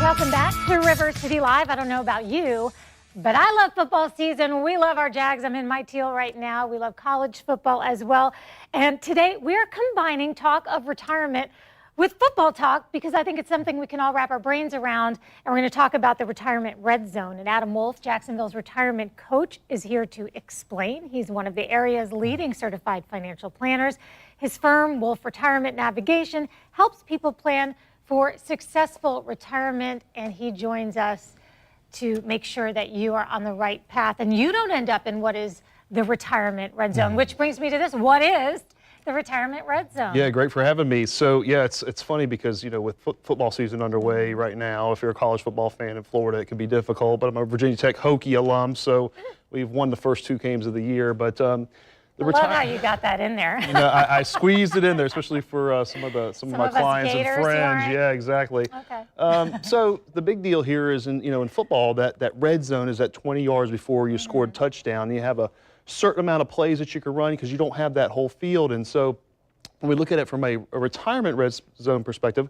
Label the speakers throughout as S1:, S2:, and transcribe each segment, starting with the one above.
S1: Welcome back to River City Live. I don't know about you, but I love football season. We love our Jags. I'm in my teal right now. We love college football as well. And today we're combining talk of retirement with football talk because I think it's something we can all wrap our brains around. And we're going to talk about the retirement red zone. And Adam Wolf, Jacksonville's retirement coach, is here to explain. He's one of the area's leading certified financial planners. His firm, Wolf Retirement Navigation, helps people plan for successful retirement, and he joins us to make sure that you are on the right path and you don't end up in what is the retirement red zone, which brings me to this. What is the retirement red zone?
S2: Yeah, great for having me. So yeah, it's funny because, you know, with football season underway right now, if you're a college football fan in Florida, it can be difficult, but I'm a Virginia Tech Hokie alum, so we've won the first 2 games of the year, but
S1: I love how you got that in there.
S2: You know, I squeezed it in there, especially for some of my clients and friends. Yeah, exactly.
S1: Okay.
S2: So the big deal here is, in football, that red zone is at 20 yards before you scored a touchdown. You have a certain amount of plays that you can run because you don't have that whole field. And so when we look at it from a retirement red zone perspective,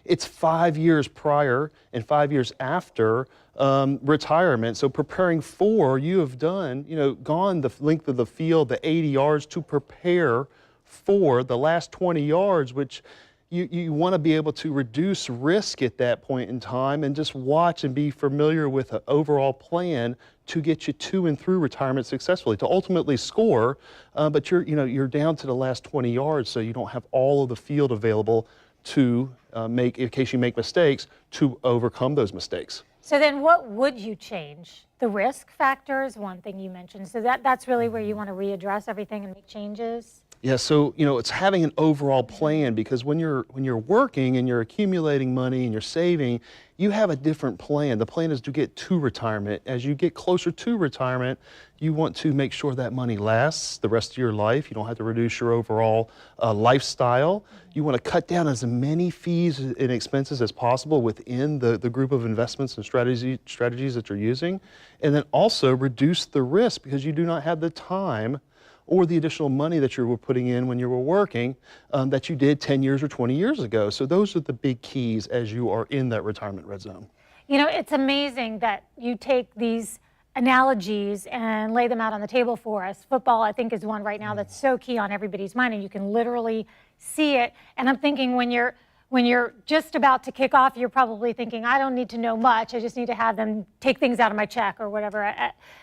S2: it's 5 years prior and 5 years after retirement. So preparing for, you have done, gone the length of the field, the 80 yards to prepare for the last 20 yards, which you want to be able to reduce risk at that point in time and just watch and be familiar with an overall plan to get you to and through retirement successfully, to ultimately score, but you're down to the last 20 yards, so you don't have all of the field available to make, in case you make mistakes, to overcome those mistakes.
S1: So then what would you change? The risk factor is one thing you mentioned. So that's really where you want to readdress everything and make changes?
S2: Yeah, so it's having an overall plan, because when you're working and you're accumulating money and you're saving, you have a different plan. The plan is to get to retirement. As you get closer to retirement, you want to make sure that money lasts the rest of your life. You don't have to reduce your overall lifestyle. You want to cut down as many fees and expenses as possible within the group of investments and strategies that you're using. And then also reduce the risk, because you do not have the time or the additional money that you were putting in when you were working that you did 10 years or 20 years ago. So those are the big keys as you are in that retirement red zone.
S1: You know, it's amazing that you take these analogies and lay them out on the table for us. Football, I think, is one right now that's so key on everybody's mind, and you can literally see it. And I'm thinking when you're just about to kick off, you're probably thinking, I don't need to know much. I just need to have them take things out of my check or whatever.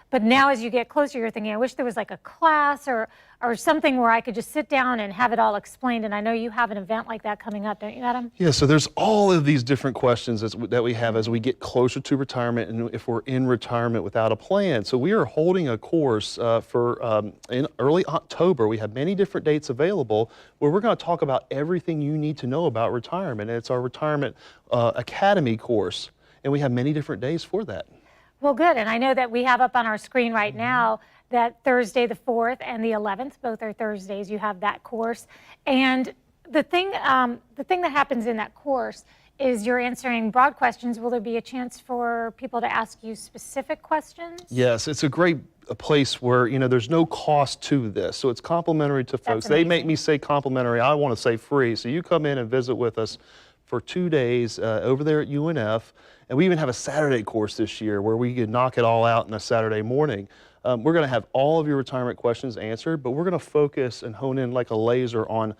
S1: But now as you get closer, you're thinking, I wish there was like a class or something where I could just sit down and have it all explained. And I know you have an event like that coming up, don't you, Adam?
S2: Yeah, so there's all of these different questions that we have as we get closer to retirement and if we're in retirement without a plan. So we are holding a course in early October. We have many different dates available where we're going to talk about everything you need to know about retirement. And it's our Retirement Academy course, and we have many different days for that.
S1: Well, good. And I know that we have up on our screen right now that Thursday the 4th and the 11th, both are Thursdays, you have that course. And the thing that happens in that course is you're answering broad questions. Will there be a chance for people to ask you specific questions?
S2: Yes, it's a great place where, there's no cost to this. So it's complimentary to folks. They make me say complimentary. I want to say free. So you come in and visit with us for 2 days over there at UNF. And we even have a Saturday course this year where we could knock it all out in a Saturday morning. We're going to have all of your retirement questions answered, but we're going to focus and hone in like a laser on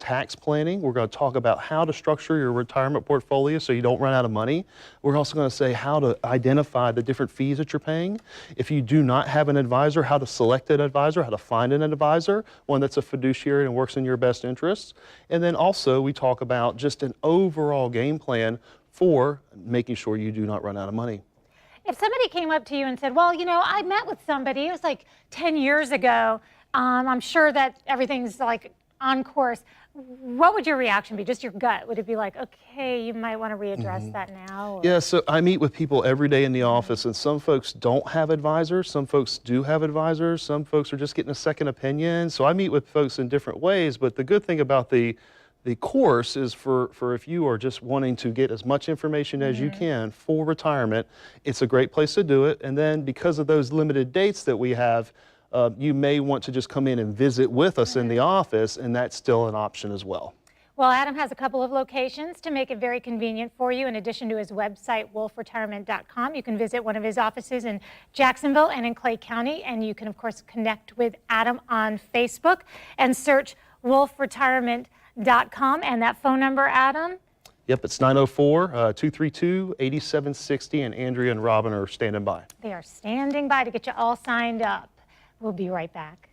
S2: tax planning. We're going to talk about how to structure your retirement portfolio so you don't run out of money. We're also going to say how to identify the different fees that you're paying. If you do not have an advisor, how to select an advisor, how to find an advisor, one that's a fiduciary and works in your best interests. And then also we talk about just an overall game plan for making sure you do not run out of money.
S1: If somebody came up to you and said, well, I met with somebody, it was like 10 years ago, I'm sure that everything's like on course, what would your reaction be? Just your gut? Would it be like, okay, you might want to readdress that now? Or?
S2: Yeah, so I meet with people every day in the office, and some folks don't have advisors, some folks do have advisors, some folks are just getting a second opinion. So I meet with folks in different ways, but the good thing about the course is for if you are just wanting to get as much information as you can for retirement, it's a great place to do it. And then because of those limited dates that we have, you may want to just come in and visit with us in the office, and that's still an option as well.
S1: Well, Adam has a couple of locations to make it very convenient for you. In addition to his website, wolfretirement.com, you can visit one of his offices in Jacksonville and in Clay County, and you can, of course, connect with Adam on Facebook and search wolfretirement.com. And that phone number, Adam?
S2: Yep, it's 904-232-8760, and Andrea and Robin are standing by.
S1: They are standing by to get you all signed up. We'll be right back.